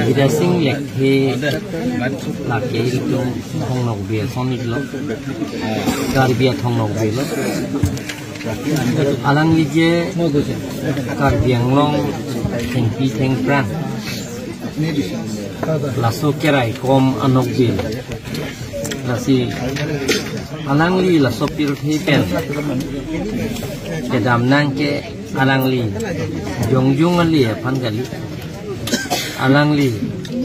Vida sing lekhe lake itu thong nok bia sonit lo kar bia thong nok bia lo alang lije kar biang long theng pi theng pran laso kerai kom anok bia lasi alang li laso pil thi pen ke dam nang ke alang li jong jong ali pan gali alang li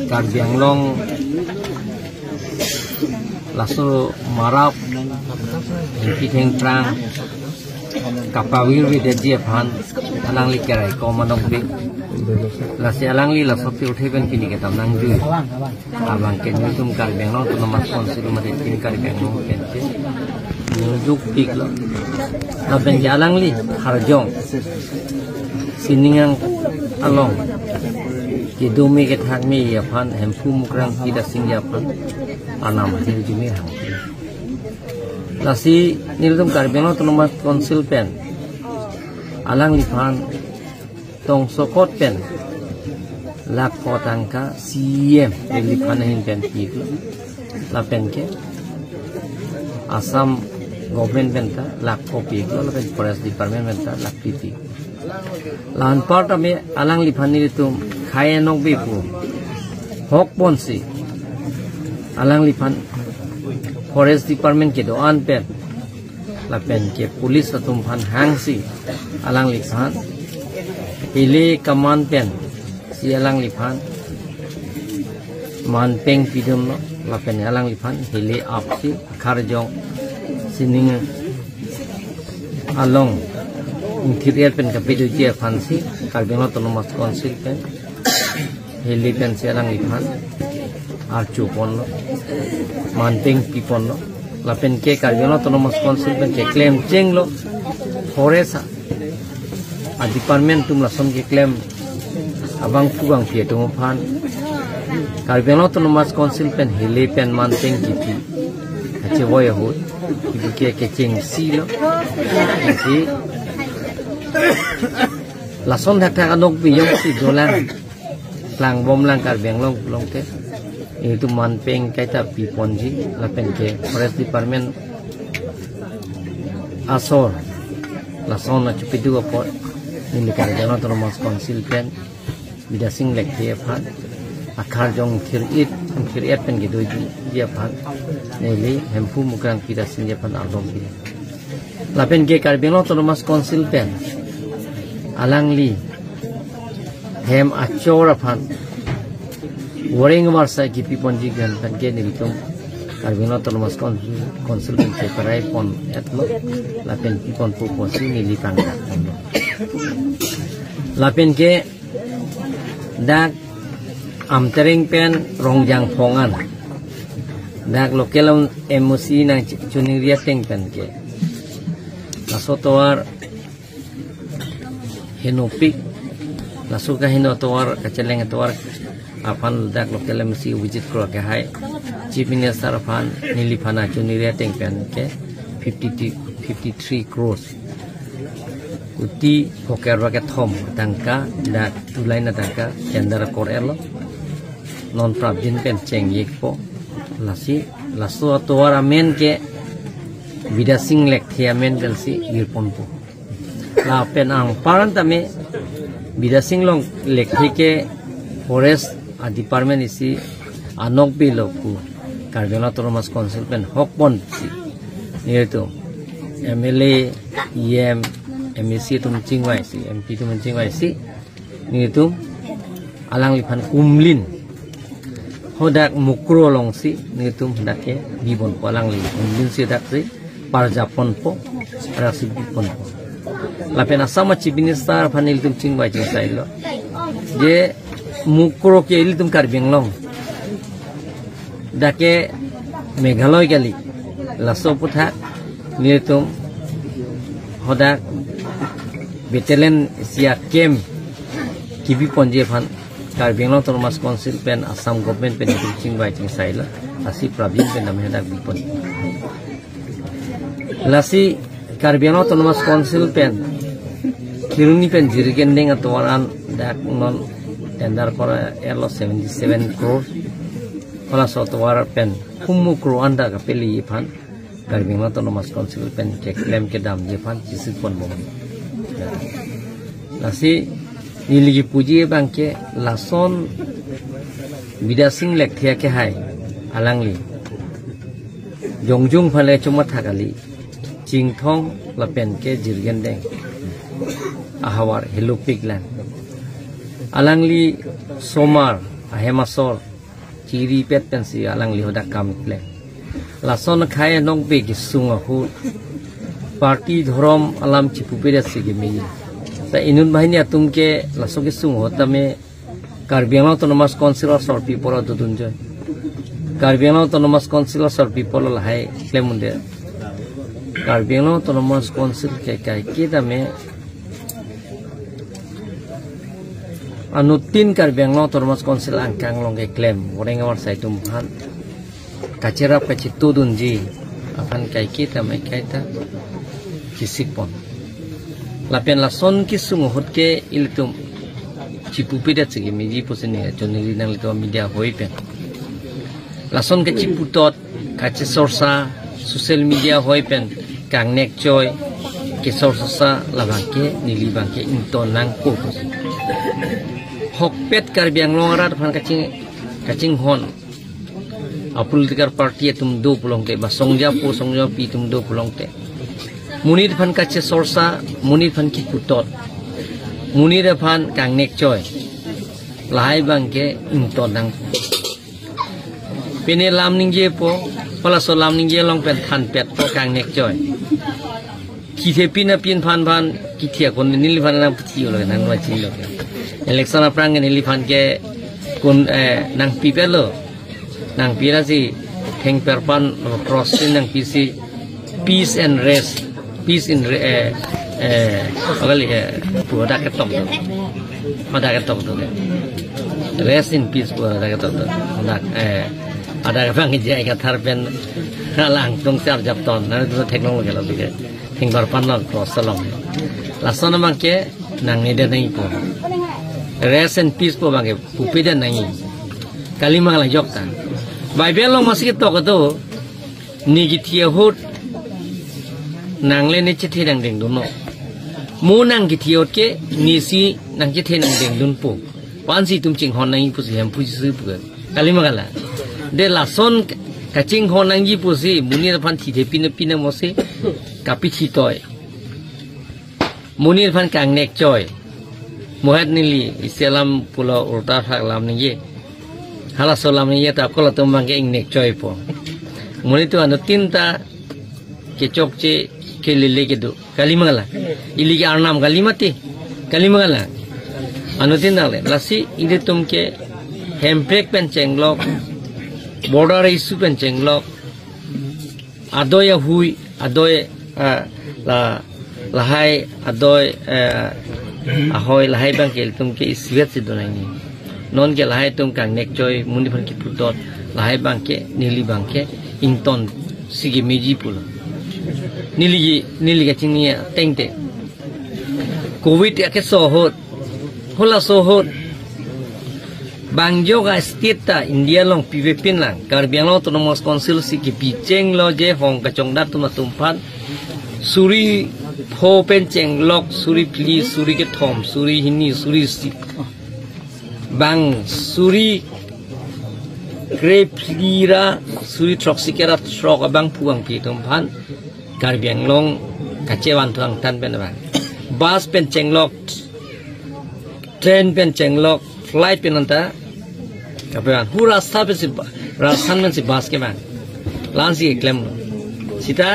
kar biang long laso marap ki theng prang kapawir wi de je phan alang li kerai ko manok bi lasi alang li laso pil thi ben kini ke tam nang ju abang ke ni tum kar biang long to mas kon silu mate tin kar biang long pen ke juk pik lo na ben alang li harjong siningang along ki dumi ke thak mi ya phan hem phu mukrang ki da sing ya phan anam hil jumi hang lasi nilum kar beno tonomas konsil pen alang li phan tong sokot pen lak potangka cm li phan hin pen ki la pen ke asam government benta lak kopi ko la pen forest department benta lak piti lan part ame alang li phan ni tum khai nok bi pu hok pon si alang li phan forest department ke do an pen la pen ke police atum phan hang si alang li phan ile kaman pen si alang li phan man peng pidum no la pen alang li phan ile ap si khar jong sining along interior pen kapidu je fancy karbeno autonomous council pen heli pen serang lipan archu pon lo manting pipon lo la pen ke karbeno autonomous council pen ke claim cheng lo forest a department tum la som ke claim abang pugang pie tum phan karbeno autonomous council pen heli pen manting kipi ache boy ho kipi ke cheng si lo si lason thak thak anok bi yong si dolan lang bom lang kar beng long ke itu man peng kaita pi ponji la pen ke forest department asor lason na chupi du po ni kar jano autonomous council pen bida sing lek ke phan akhar jong khirit pen ge doi dia phan neli hempu mukrang pida sing je phan alom pi la pen ke kar beng autonomous council pen alang li hem achora phan waring marsa ki piponji gan kan ke nilitum karbino autonomous council pen ke parai pon etlo la pen pipon pu posi nili kan la pen ke dak amtering pen rongjang phongan dak local emosi nang chuning ria teng pen ke nasotowar hinopik lasuka hino towar kaceleng towar apan dak lokal mesti visit kro ke hai chief minister apan nili phana chuniria teng pen ke 53 crores uti poker ke thom tangka dak tulai na tangka kendara korelo non prabjin pen cheng yek po lasi lasu towar amen ke vida sing lek thiamen pen si irpon po la pen ang paran tame bida sing long lekhi ke forest a department isi anok bi loku karbeno autonomous council pen hokpon si nieto mla em mec tum chingwai si mp tum chingwai si nieto alang liphan kumlin hodak mukro long si nieto dake bibon palang li kumlin si dak si parjapon po rasi bibon po lapen asama chief minister phanil tum chingwai ching sailo je mukro ke il tum kar benglong dake meghaloi gali laso putha nitum hodak betelen sia kem kibi ponje phan kar benglong autonomous council pen assam government pen tum chingwai ching sailo asi pravin pen nam hedak bipon lasi kar benglong autonomous council pen kiruni pen jirgen deng atwaran dak non tender kora erlo 77 crore kala sotwar pen kumu crore anda ka peli phan Karbing Autonomous Council pen ke claim ke dam je phan jisi pon bom lasi niligi puji bangke lason bidasing lekthia ke hai alangli jongjung phale chuma thakali chingthong lapen ke jirgen deng ahawar helopiklan alangli somar ahemasor chiri pet pensi alangli hoda kamikle lason khaye nong pe gisunga hu party dhorom alam chipupere sigimi ta inun bahini atumke lasoge sung hotame Karbing Autonomous Council or people of Dudunjoy Karbing Autonomous Council or people hai Clemunde Karbing Autonomous Council ke kai kita me anutin Karbing Autonomous Council angkang long ke claim orang awar sai tumhan kacera pechitu dunji akan kai kita me kaita kisipon lapian lason kisung hotke iltum cipupi dat segi meji posini choneli nang lito media hoi pen lason ke ciputot kache sorsa social media hoi pen kang nek joy ke sorsa labangke nili bangke into nang ko hokpet Karbing longarat phan kaching hon political party tum do pulong te ba songja pi tum do pulong te munir phan kache sorsa munir phan ciputot munir phan kang nek joy lahai bangke into nang pene lam ningje po pala so lam ningje long pen than pet po kang nek joy ki the pina pin phan ki thia kon nil phan nang pthi lo nan wa chi lo election aprang nil phan ke kun nang pipelo nang pira si theng perpan cross nang pc peace and rest peace in puada ketok tu rest in peace puada ketok tu ada bang je ka thar pen lang tung sar jap ton na tu teknologi lo bige thing bar pan lo cross salom lason mang ke nang ni de nai po rest in peace po bang ke pupida nai kalimang la jok tan bible lo masih tok tu ni gitia hot nang le ne chithi nang ding dun no mu nang githiot ke nisi nang chithi nang ding dun po pansi tum ching hon nang pu sem pu su pu kalimagala de la son kaching hon nang ji pu si munir phan thi the pina mo se kapi thi toy munir phan kang nek joy muhat nili islam pulo urta phak lam ni ye hala solam ni ye ta ko la tum bang ke ing nek joy po munir tu anu tinta ke chok che ke lele ke do kalimagala ili ke arnam kalimati kalimagala anutin dale lasi ide tumke handbrake pen chenglok border issue pen chenglok adoy hui adoy lahai adoy ahoy lahai bang ke tumke iswet se donani non ke lahai tum kang nek joy muni phan ki putot lahai bang ke nili bang ke ington sigi meji pulo nili ga chingnia tengte covid ya ke sohot hola sohot bangjo ga state ta india long pvpin lang Karbing Autonomous Council si ki picheng lo je hong ka chongdat tuma tumpan suri pho pen cheng lok suri pli suri ke thom suri hini suri si bang suri Krepira suri troxikera trok abang puang pi tumpan Karbing long kacewan tuang tan pen bang bus pen cenglok train pen cenglok flight pen anta kapan hu rasta pe si rasan men si bus ke bang lansi klem sita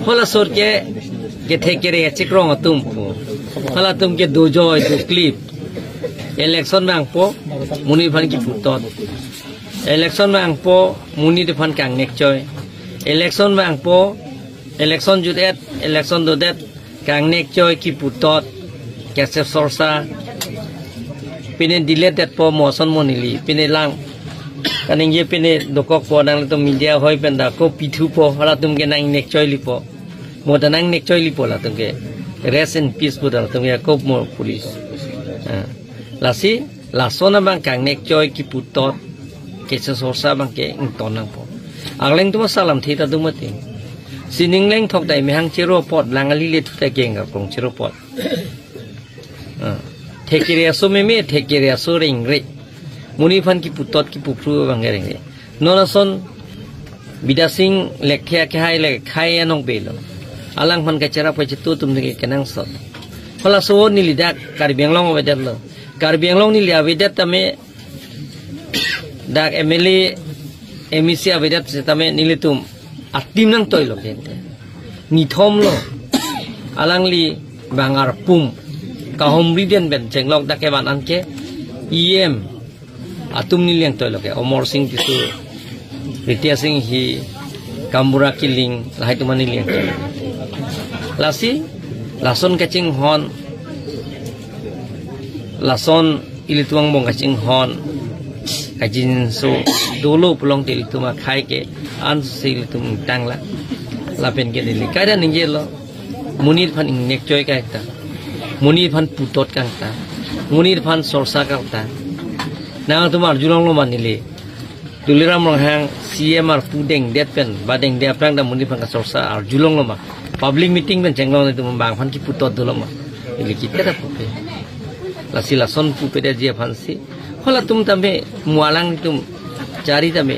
hola sor ke thekere chikrong atum pu hola tum ke dojo du clip election bang po muni phan ki putot election bang po muni de phan kang nek joy election bang po election judet election dodet kang nek joy ki putot kese sorsa pine deleted po moson monili pine lang kaning ye pine dokok po nang to media hoi penda ko pithu po hala tum ke nang nek joy lipo moda nang nek joy lipo la tum ke rest in peace po tum ke ko mo police lasi lasona bang kang nek joy ki putot ke sosa bang ke ton nang po agleng tu salam thita tu mati sining leng thok dai mehang chiro pot langali le thuta genga kong chiro pot thekire aso me thekire aso ring re muni phan ki putot ki pupru bang ring re nonason bidasing lekhya khai le khai anong belo alang phan ka chera pa chitu tum ne kenang sot phala so ni lidak karbianglong wedat lo karbianglong ni lia wedat tame dak emeli emisia wedat tame nilitum atim nang toy lo kente ni thom lo alang li bangar pum ka homri den ben jenglok dak ke ban anke em atum ni liang toy lo ke omor sing tisu Ritia Singh hi Kambura Kiling lahai tu mani liang lasi lason kacing hon lason ilituang bong kacing hon kajin so dulu pulang til itu mak khai ke an sil itu tang la lapen ke dili kada ninge lo munir phan ing nek joy ka ta munir phan putot ka ta munir phan sorsa ka ta na tumar julong lo manili tuliram long hang CMR pudeng det pen badeng dia prang da munir phan ka sorsa ar julong lo ma public meeting ben jenglong itu membang phan ki putot dulu ma ili kita da pupe lasi lason pupe dia dia phan si hola tum tambe mualang tum cari tambe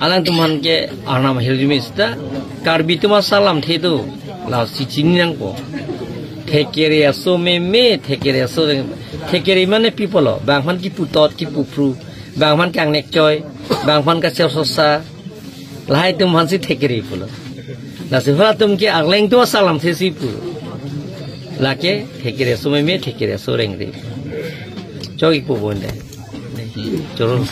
alang tuman ke arnam hilmista karbi tuma salam thedu la si chinyang ko thekere aso me thekere aso thekere mane people bang phan ki putot ki pupru bang phan kang nek joy bang phan ka sosa lai tum han si thekere pulo la si hola tum ke agleng tu salam thesi pu la ke thekere aso me thekere aso reng re Jogi po bonde. Jorong